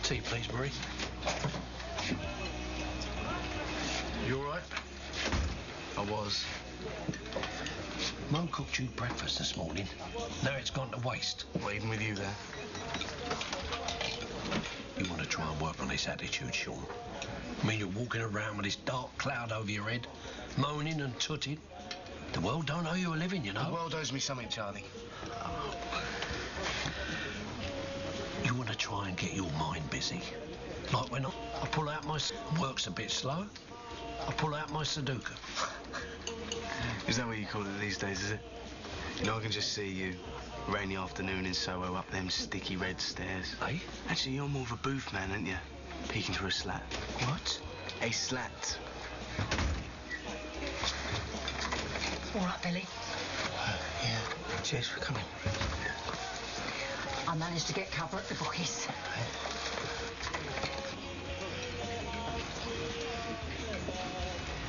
Tea, please, Marie. You all right? I was. Mum cooked you breakfast this morning. Now it's gone to waste. Well, even with you there. You want to try and work on this attitude, Sean. I mean, you're walking around with this dark cloud over your head, moaning and tooting. The world don't owe you a living, you know. The world owes me something, Charlie. You want to try and get your mind busy. Like when I pull out my... Work's a bit slow. I pull out my Sudoku. Is that what you call it these days, is it? You know, I can just see you, rainy afternoon in Soho, up them sticky red stairs. Eh? Actually, you're more of a booth man, aren't you? Peeking through a slat. What? A slat. All right, Billy. Yeah. Cheers for coming. I managed to get cover at the bookies.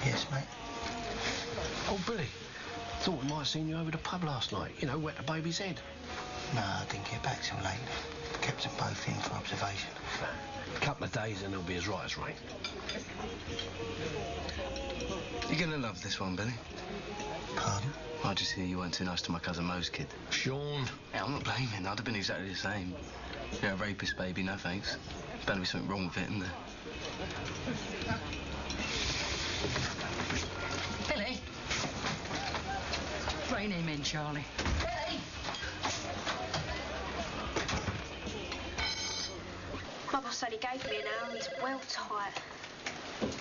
Yes, mate. Oh, Billy. Thought we might have seen you over the pub last night. You know, wet the baby's head. No, I didn't get back till late. Kept them both in for observation. A couple of days and they'll be as right as rain. You're gonna love this one, Billy. Pardon? I just hear you weren't too nice to my cousin Mo's kid. Sean. Yeah, I'm not blaming. I'd have been exactly the same. Yeah, a rapist baby, no thanks. There's bound to be something wrong with it, isn't there? Billy. Rein him in, Charlie. Billy! My boss said he gave me an hour. He's well tight.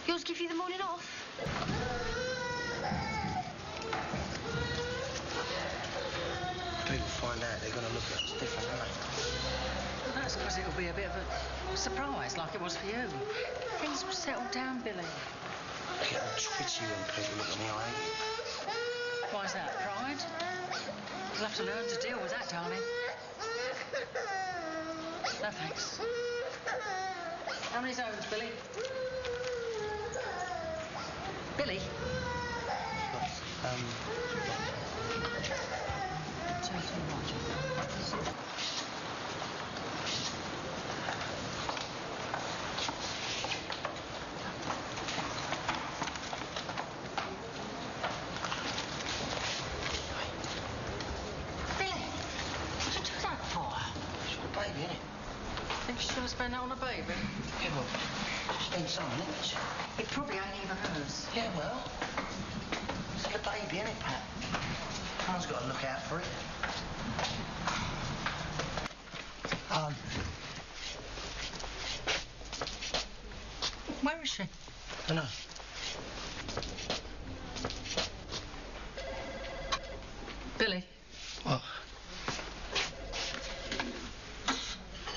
Yours give you the morning off? People find out they're going to look at us different, aren't they? Well, that's because it'll be a bit of a surprise, like it was for you. Things will settle down, Billy. I get all twitchy when people look at me, I hate Why's that? Pride? You'll have to learn to deal with that, darling. No thanks. How many zones, Billy? Billy? Turn to the right. Billy, what'd you do that for? It's my baby, innit? Think she's going to spend that on a baby? Yeah, well, spend some on it. It probably ain't even hers. Yeah, well, it's the baby, innit, Pat? Someone's got to look out for it. Where is she? Dunno. Billy? What?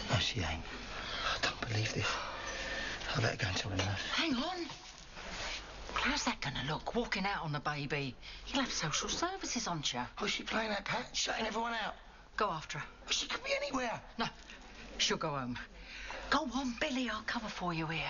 No, she ain't. I don't believe this. I better go and tell the nurse. Hang on. Well, how's that going to look, walking out on the baby? You'll have social services, aren't you? Who's she playing at, Pat? Shutting everyone out? Go after her. Well, she could be anywhere. No, she'll go home. Go on, Billy, I'll cover for you here.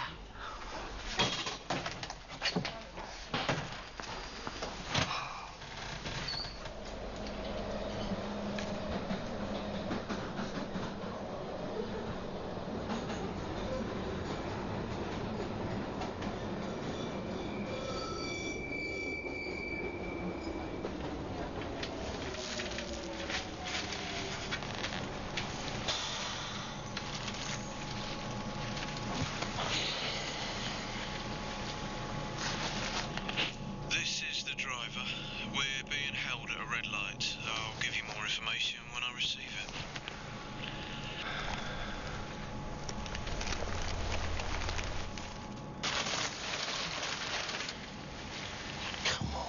This is the driver. We're being held at a red light. I'll give you more information when I receive it. Come on.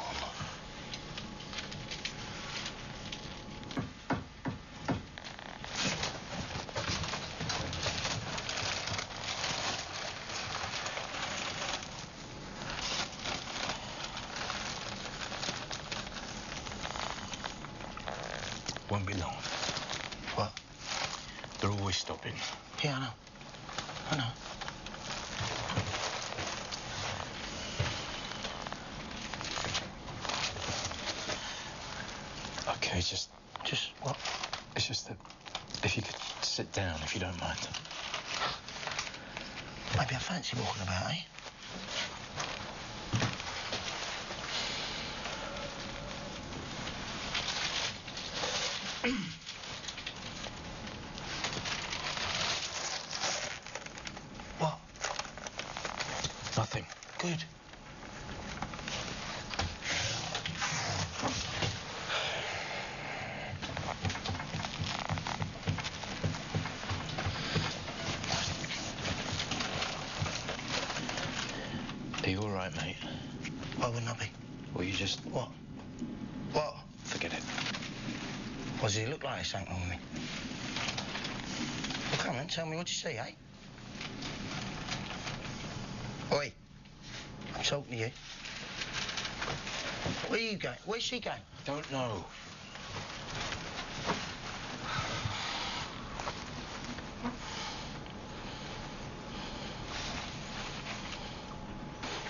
Won't be long. What? They're always stopping. Yeah, I know. I know. Okay, just what? It's just that if you could sit down, if you don't mind. Maybe I fancy walking about, eh? What? Nothing. Good. Are you all right, mate? Why wouldn't I be? Well, you just... What? What? Forget it. What, does he look like there's something wrong with me? Well, come on, tell me what you see, eh? Oi. I'm talking to you. Where are you going? Where's she going? Don't know.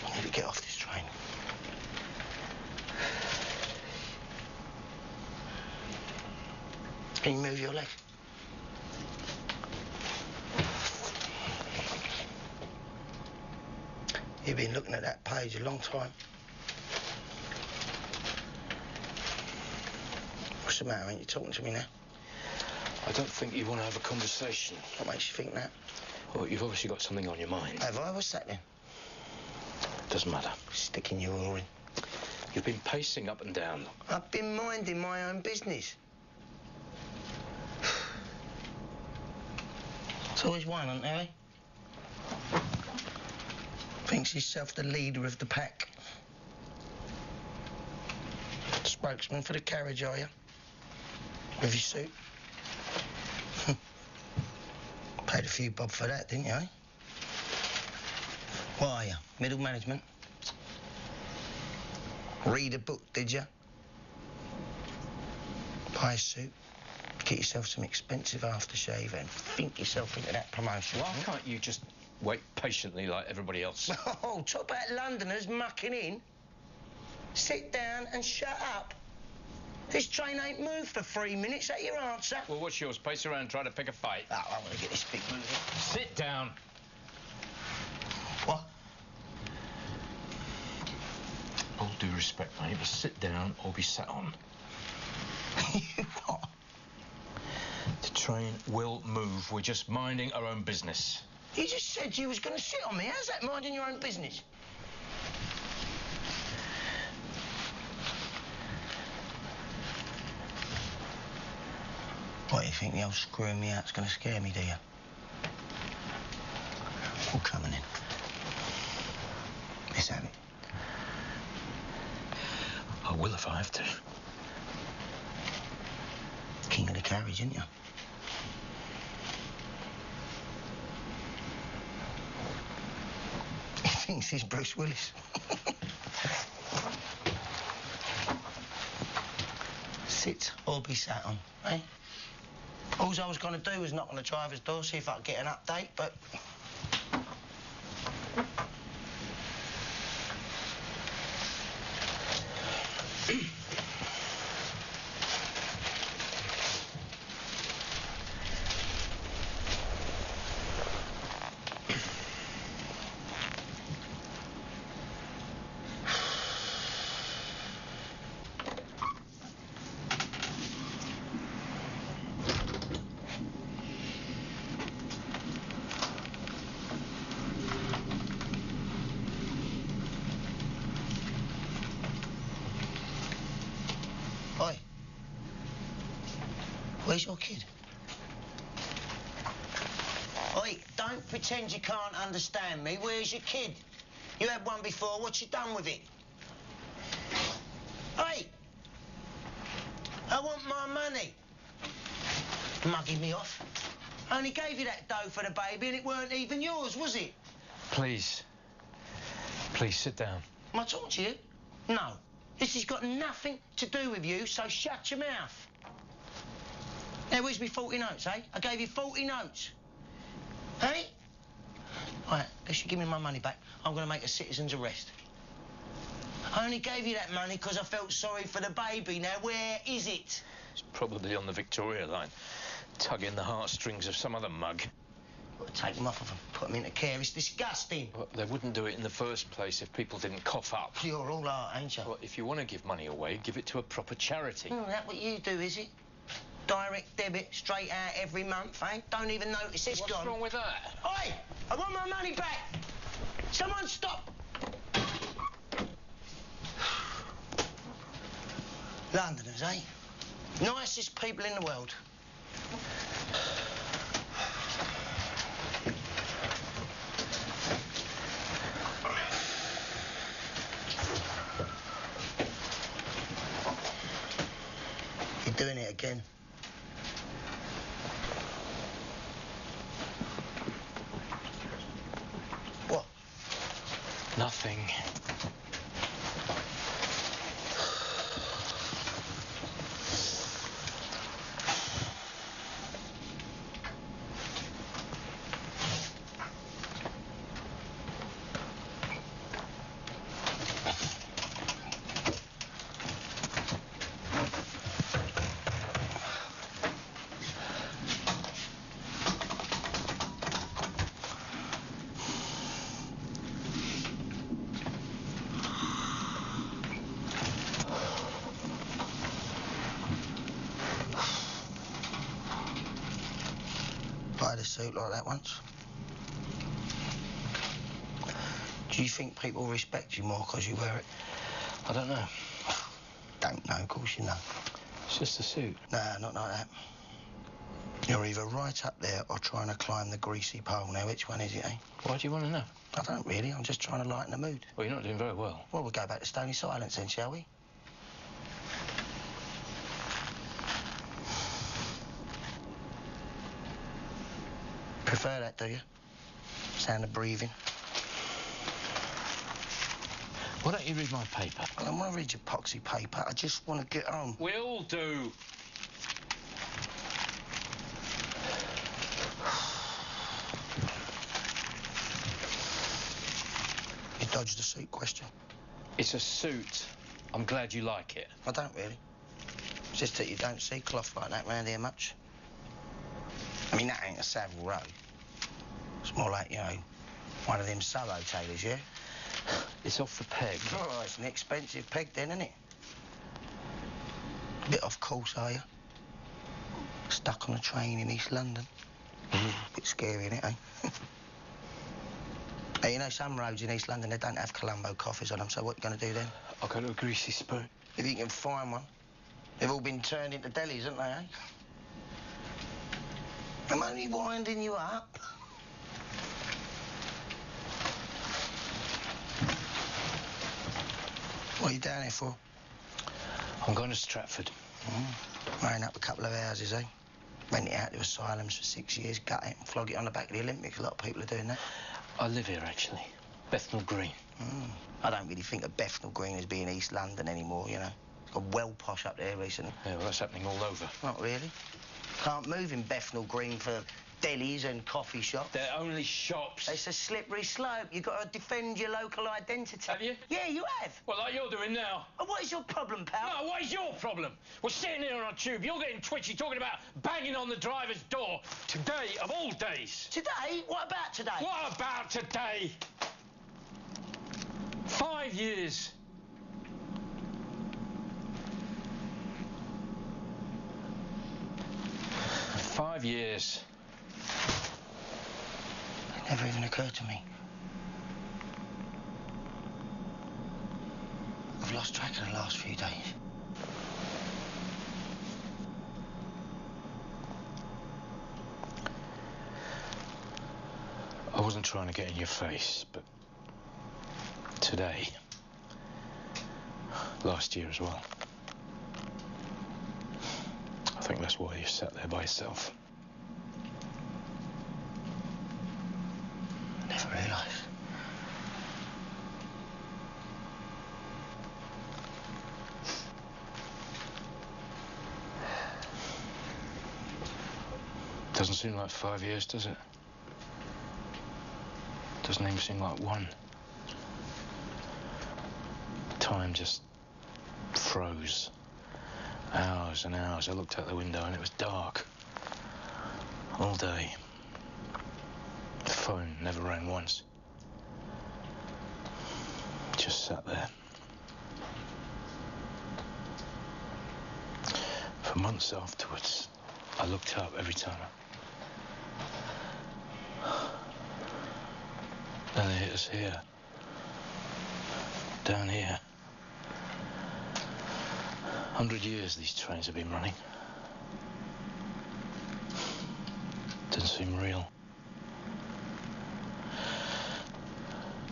I need to get off this train. Can you move your leg? You've been looking at that page a long time. What's the matter? Ain't you talking to me now? I don't think you want to have a conversation. What makes you think that? Well, you've obviously got something on your mind. Have I? What's that then? Doesn't matter. Sticking your oar in. You've been pacing up and down. I've been minding my own business. It's always one, isn't there, eh? Thinks himself the leader of the pack. Spokesman for the carriage, are you? With your suit? Paid a few bob for that, didn't you, eh? What are you? Middle management? Read a book, did you? Buy a suit? Get yourself some expensive aftershave and think yourself into that promotion. Why can't you just wait patiently like everybody else? Oh, talk about Londoners mucking in. Sit down and shut up. This train ain't moved for 3 minutes. That your answer? Well, what's yours? Pace around and try to pick a fight. Oh, I want to get this big moving. Sit down. What? All due respect, mate, but sit down or be sat on. What? The train will move. We're just minding our own business. You just said you was going to sit on me. How's that minding your own business? What, you think the old screwing me out's going to scare me, do you? All coming in. Let's have it. I will if I have to. King of the carriage, aren't you? He thinks he's Bruce Willis. Sit or be sat on, eh? All I was going to do was knock on the driver's door, see if I could get an update, but... Oi. Where's your kid? Oi, don't pretend you can't understand me. Where's your kid? You had one before. What you done with it? Hey! I want my money. Mugging me off. I only gave you that dough for the baby and it weren't even yours, was it? Please. Please, sit down. Am I talking to you? No. This has got nothing to do with you, so shut your mouth. Now, where's me 40 notes, eh? I gave you 40 notes. Hey? Right, unless you give me my money back, I'm going to make a citizen's arrest. I only gave you that money because I felt sorry for the baby. Now, where is it? It's probably on the Victoria line, tugging the heartstrings of some other mug. Got to take them off of them, put them into care. It's disgusting. Well, they wouldn't do it in the first place if people didn't cough up. You're all art, ain't you? Well, if you want to give money away, give it to a proper charity. Oh, that what you do, is it? Direct debit straight out every month, eh? Don't even notice it's What's gone. wrong with that? Oi! I want my money back! Someone stop! Londoners, eh? Nicest people in the world. You're doing it again. What? Nothing. I had a suit like that once. Do you think people respect you more because you wear it? I don't know. Don't know, of course you know. It's just a suit. Nah, not like that. You're either right up there or trying to climb the greasy pole. Now, which one is it, eh? Why do you want to know? I don't really. I'm just trying to lighten the mood. Well, you're not doing very well. Well, we'll go back to stony silence then, shall we? Prefer that, do you? Sound of breathing. Why don't you read my paper? I don't want to read your poxy paper. I just want to get home. We all do. You dodged the suit question. It's a suit. I'm glad you like it. I don't really. It's just that you don't see cloth like that round here much. I mean, that ain't a Savile Row. It's more like, you know, one of them solo tailors, yeah? It's off the peg. Oh, it's an expensive peg then, isn't it? A bit off course, are you? Stuck on a train in East London. Bit scary, innit, eh? Hey, you know, some roads in East London, they don't have Colombo coffees on them, so what you going to do then? I'll go to a greasy spoon. If you can find one. They've all been turned into delis, haven't they, eh? I'm only winding you up. What are you down here for? I'm going to Stratford. Marrying up a couple of houses, eh? Rent it out to asylums for 6 years, gut it and flog it on the back of the Olympics. A lot of people are doing that. I live here, actually. Bethnal Green. I don't really think of Bethnal Green as being East London anymore, you know. It's got well posh up there recently. Yeah, well, that's happening all over. Not really. Can't move in Bethnal Green for delis and coffee shops. They're only shops. It's a slippery slope. You've got to defend your local identity. Have you? Yeah, you have. Well, like you're doing now. And what is your problem, pal? No, what is your problem? We're sitting here on a tube. You're getting twitchy talking about banging on the driver's door. Today, of all days. Today? What about today? What about today? 5 years. Five years. It never even occurred to me. I've lost track of the last few days. I wasn't trying to get in your face, but today, last year as well. I think that's why you sat there by yourself. I never realised. Doesn't seem like 5 years, does it? Doesn't even seem like one. Time just froze. Hours and hours. I looked out the window and it was dark. All day. phone never rang once. Just sat there. For months afterwards, I looked up every time. Then they hit us here. Down here. 100 years these trains have been running. Doesn't seem real.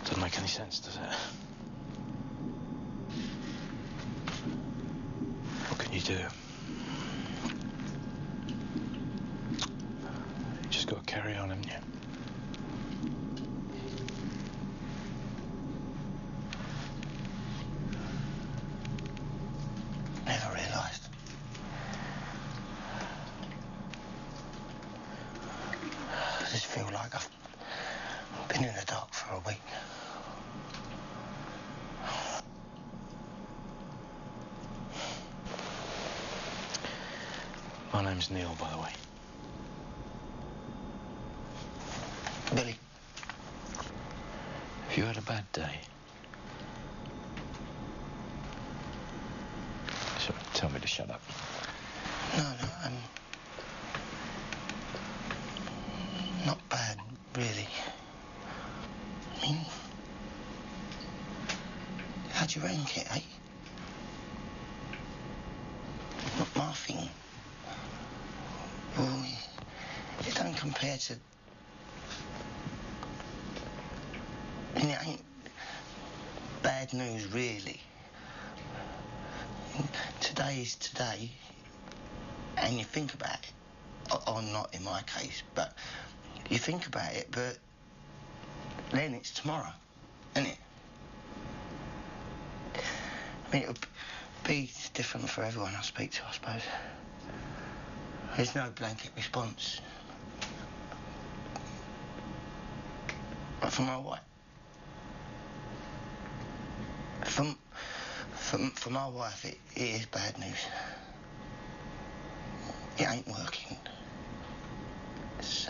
Doesn't make any sense, does it? What can you do? You just got to carry on, haven't you? Never realised. I just feel like I've been in the dark for a week. My name's Neil, by the way. Billy. Have you had a bad day? Sorry, tell me to shut up. No, not bad, really. I mean, how'd you rank it, eh? Not my thing. Well, it don't compare to... I mean, it ain't bad news, really. Today is today, and you think about it, or not in my case, but you think about it, but then it's tomorrow, isn't it? I mean, it'll be different for everyone I speak to, I suppose. There's no blanket response. But for my wife, for my wife, it is bad news. It ain't working. It's,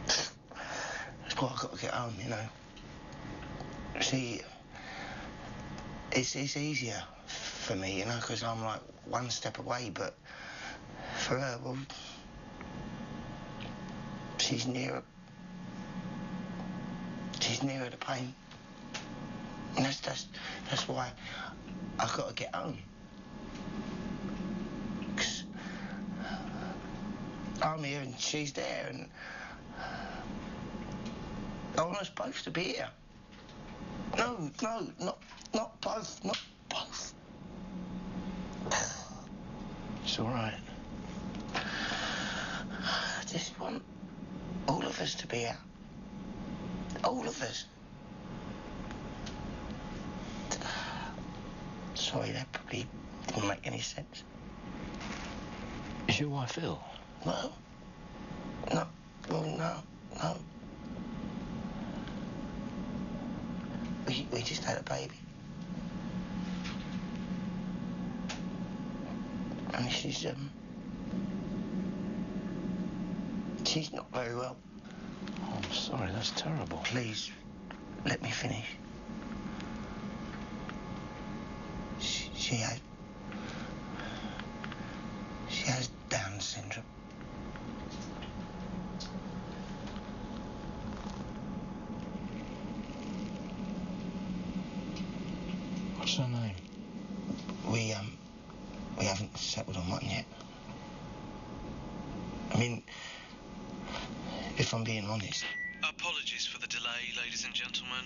that's why I've got to get home, you know. See, it's easier for me, you know, because I'm like one step away, but for her, well, she's nearer the pain. And that's why I've got to get home. Because I'm here and she's there, and I want us both to be here. No, not both, not both. It's all right. I just want all of us to be here. All of us. Sorry, that probably didn't make any sense. Is your wife ill? No. No. We just had a baby. And she's not very well. Oh, I'm sorry, that's terrible. Please, let me finish. She has Down syndrome. What's her name? We haven't settled on one yet. I mean, if I'm being honest. Apologies for the delay, ladies and gentlemen.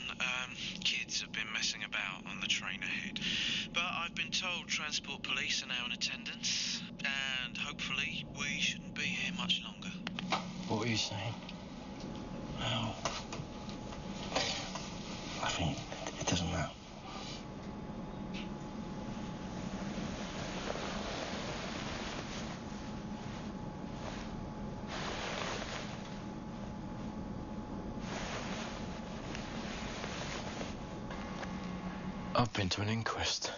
Kids have been messing about on the train ahead. But I've been told transport police are now in attendance, and hopefully we shouldn't be here much longer. What are you saying? Well, I think it doesn't matter. I've been to an inquest.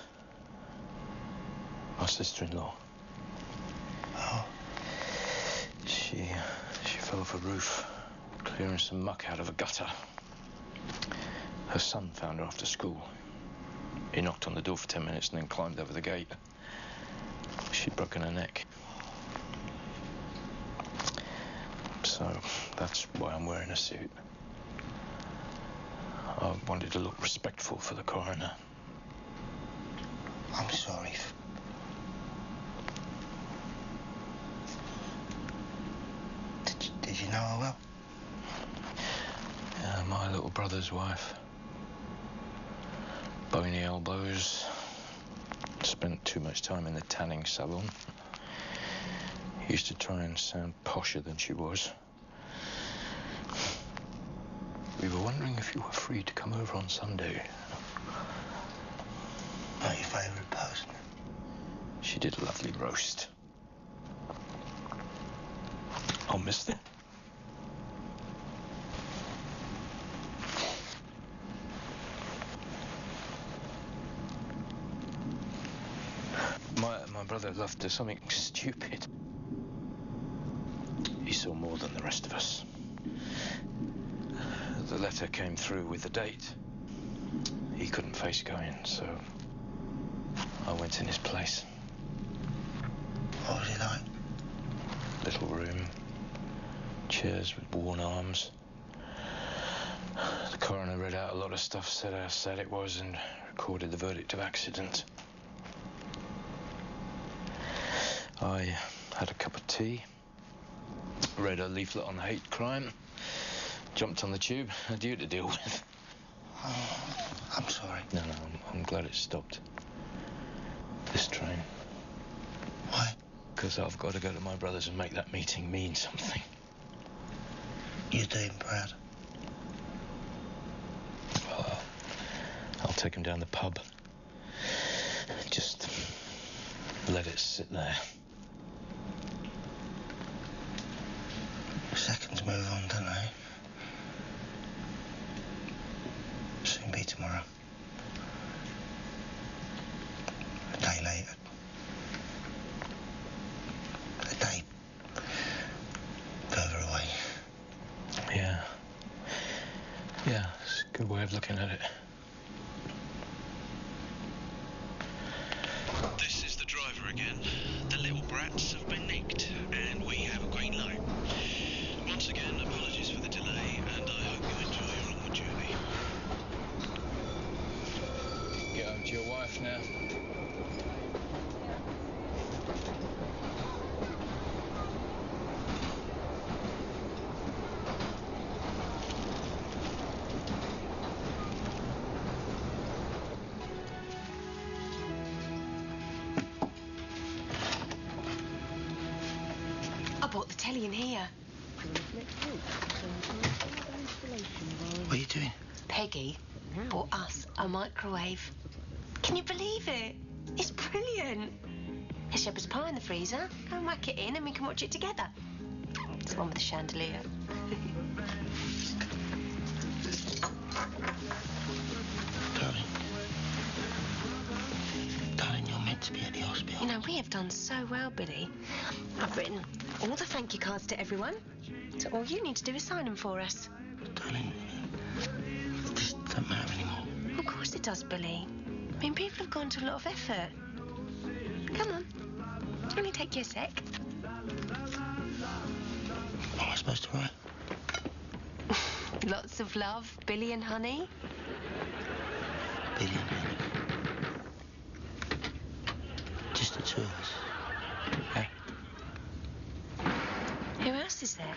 My sister-in-law. Oh. She fell off a roof, clearing some muck out of a gutter. Her son found her after school. He knocked on the door for 10 minutes and then climbed over the gate. She'd broken her neck. So that's why I'm wearing a suit. I wanted to look respectful for the coroner. I'm sorry. Did you know her well? Yeah, my little brother's wife. Bony elbows. Spent too much time in the tanning salon. Used to try and sound posher than she was. We were wondering if you were free to come over on Sunday. Not your favourite person? She did a lovely roast. I'll miss them. My brother loved something stupid. He saw more than the rest of us. The letter came through with the date. He couldn't face going, so I went in his place. What was he like? Little room, chairs with worn arms. The coroner read out a lot of stuff, said how sad it was, and recorded the verdict of accident. I had a cup of tea, read a leaflet on hate crime, jumped on the tube, had you to deal with. Oh, I'm sorry. No, I'm glad it stopped. This train. Why? Because I've got to go to my brother's and make that meeting mean something. You do him proud. Well, I'll take him down the pub. Just let it sit there. Seconds move on, don't they? Soon be tomorrow. A day later. A day further away. Yeah. Yeah, it's a good way of looking at it. This is the driver again. The little brats have been nicked, and we have a green light. Once again, apologies for the delay, and I hope you enjoy your onward journey. Get home to your wife now. I bought the telly in here. What are you doing? Peggy bought us a microwave. Can you believe it? It's brilliant. There's shepherd's pie in the freezer. Go and whack it in and we can watch it together. It's the one with the chandelier. Darling, you're meant to be at the hospital. You know, we have done so well, Billy. I've written all the thank you cards to everyone. So all you need to do is sign them for us. Darling, this doesn't matter anymore. Of course it does, Billy. I mean, people have gone to a lot of effort. Come on. It'll only take you a sec. What am I supposed to write? Lots of love, Billy and Honey. Billy and Honey. Just the two of us. Who else is there?